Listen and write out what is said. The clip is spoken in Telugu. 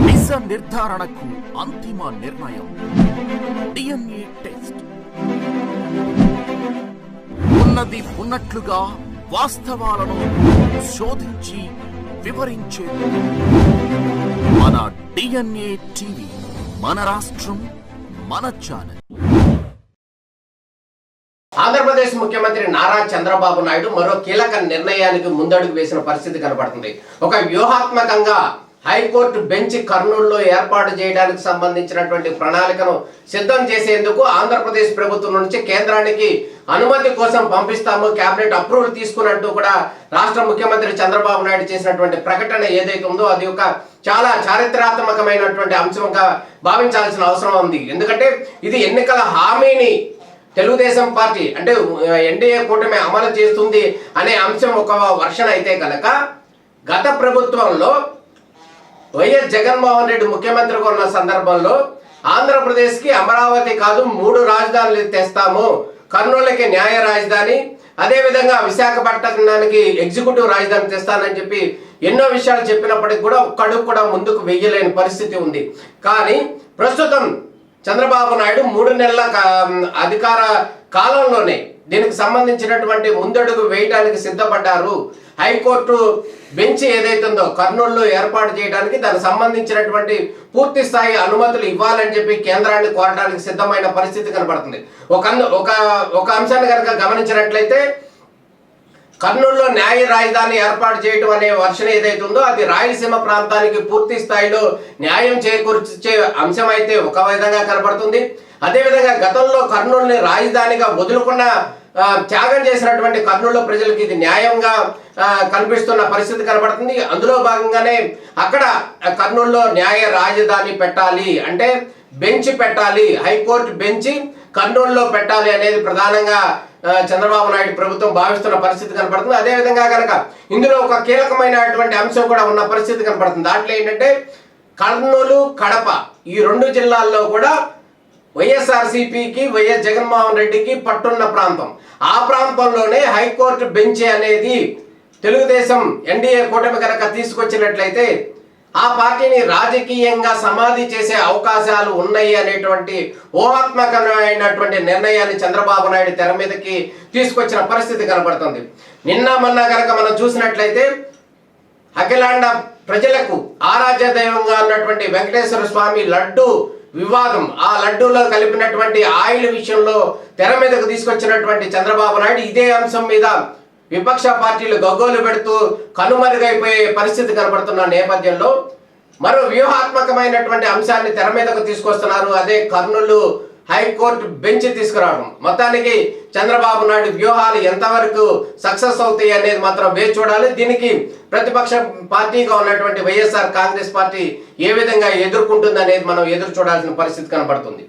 నిజ నిర్ధారణకు అంతిమ నిర్ణయం డిఎన్ఏ టెస్ట్. ఉన్నది ఉన్నట్లుగా వాస్తవాలను శోధించి వివరించేది మన డిఎన్ఏ టీవీ. మన రాష్ట్రం, మన ఛానల్. ఆంధ్రప్రదేశ్ ముఖ్యమంత్రి నారా చంద్రబాబు నాయుడు మరో కీలక నిర్ణయానికి ముందడుగు వేసిన పరిస్థితి కనబడుతుంది. ఒక వ్యూహాత్మకంగా హైకోర్టు బెంచ్ కర్నూలులో ఏర్పాటు చేయడానికి సంబంధించినటువంటి ప్రణాళికను సిద్ధం చేసేందుకు ఆంధ్రప్రదేశ్ ప్రభుత్వం నుంచి కేంద్రానికి అనుమతి కోసం పంపిస్తాము, కేబినెట్ అప్రూవల్ తీసుకున్నట్టు కూడా రాష్ట్ర ముఖ్యమంత్రి చంద్రబాబు నాయుడు చేసినటువంటి ప్రకటన ఏదైతే ఉందో అది ఒక చాలా చారిత్రాత్మకమైనటువంటి అంశంగా భావించాల్సిన అవసరం ఉంది. ఎందుకంటే ఇది ఎన్నికల హామీని తెలుగుదేశం పార్టీ అంటే ఎన్డీఏ కూటమి అమలు చేస్తుంది అనే అంశం ఒక వర్షన్ అయితే కనుక, గత ప్రభుత్వంలో వైఎస్ జగన్మోహన్ రెడ్డి ముఖ్యమంత్రిగా ఉన్న సందర్భంలో ఆంధ్రప్రదేశ్కి అమరావతి కాదు 3 రాజధానులు తెస్తాము, కర్నూలుకి న్యాయ రాజధాని, అదేవిధంగా విశాఖపట్నానికి ఎగ్జిక్యూటివ్ రాజధాని తెస్తానని చెప్పి ఎన్నో విషయాలు చెప్పినప్పటికీ కూడా ఒక్కడుగు కూడా ముందుకు వెయ్యలేని పరిస్థితి ఉంది. కానీ ప్రస్తుతం చంద్రబాబు నాయుడు 3 నెలల అధికార కాలంలోనే దీనికి సంబంధించినటువంటి ముందడుగు వేయడానికి సిద్ధపడ్డారు. హైకోర్టు బెంచ్ ఏదైతుందో కర్నూలులో ఏర్పాటు చేయడానికి దానికి సంబంధించినటువంటి పూర్తి స్థాయి అనుమతులు ఇవ్వాలని చెప్పి కేంద్రాన్ని కోరడానికి సిద్ధమైన పరిస్థితి కనబడుతుంది. ఒక అంశాన్ని కనుక గమనించినట్లయితే కర్నూలులో న్యాయ రాజధాని ఏర్పాటు చేయడం అనే వర్షన్ ఏదైతే ఉందో అది రాయలసీమ ప్రాంతానికి పూర్తి స్థాయిలో న్యాయం చేకూర్చే అంశం అయితే ఒక విధంగా కనబడుతుంది. అదేవిధంగా గతంలో కర్నూలుని రాజధానిగా వదులుకున్న త్యాగం చేసినటువంటి కర్నూలు ప్రజలకు ఇది న్యాయంగా కనిపిస్తున్న పరిస్థితి కనబడుతుంది. అందులో భాగంగానే అక్కడ కర్నూలులో న్యాయ రాజధాని పెట్టాలి అంటే బెంచ్ పెట్టాలి, హైకోర్టు బెంచ్ కర్నూలులో పెట్టాలి అనేది ప్రధానంగా చంద్రబాబు నాయుడు ప్రభుత్వం భావిస్తున్న పరిస్థితి కనపడుతుంది. అదేవిధంగా కనుక ఇందులో ఒక కీలకమైనటువంటి అంశం కూడా ఉన్న పరిస్థితి కనపడుతుంది. దాంట్లో ఏంటంటే కర్నూలు, కడప ఈ 2 జిల్లాల్లో కూడా వైఎస్ఆర్సీపీకి వైఎస్ జగన్మోహన్ రెడ్డికి పట్టున్న ప్రాంతం. ఆ ప్రాంతంలోనే హైకోర్టు బెంచ్ అనేది తెలుగుదేశం ఎన్డీఏ కూటమి కనుక తీసుకొచ్చినట్లయితే ఆ పార్టీని రాజకీయంగా సమాధి చేసే అవకాశాలు ఉన్నాయి అనేటువంటి ఊహాత్మకమైనటువంటి నిర్ణయాన్ని చంద్రబాబు నాయుడు తెర మీదకి తీసుకొచ్చిన పరిస్థితి కనబడుతుంది. నిన్న మొన్న కనుక మనం చూసినట్లయితే అఖిలాండ ప్రజలకు ఆరాధ్య దైవంగా ఉన్నటువంటి వెంకటేశ్వర స్వామి లడ్డు వివాదం, ఆ లడ్డూలో కలిపినటువంటి ఆయిల్ విషయంలో తెర మీదకు తీసుకొచ్చినటువంటి చంద్రబాబు నాయుడు ఇదే అంశం మీద విపక్ష పార్టీలు గగ్గోలు పెడుతూ కనుమరుగైపోయే పరిస్థితి కనబడుతున్న నేపథ్యంలో మరో వ్యూహాత్మకమైనటువంటి అంశాన్ని తెర మీదకు తీసుకొస్తున్నారు. అదే కర్నూలు హైకోర్టు బెంచ్ తీసుకురావడం. మొత్తానికి చంద్రబాబు నాయుడు వ్యూహాలు ఎంతవరకు సక్సెస్ అవుతాయి అనేది మాత్రం వేచి చూడాలి. దీనికి ప్రతిపక్ష పార్టీగా ఉన్నటువంటి వైఎస్ఆర్ కాంగ్రెస్ పార్టీ ఏ విధంగా ఎదుర్కొంటుంది అనేది మనం ఎదురు చూడాల్సిన పరిస్థితి కనబడుతుంది.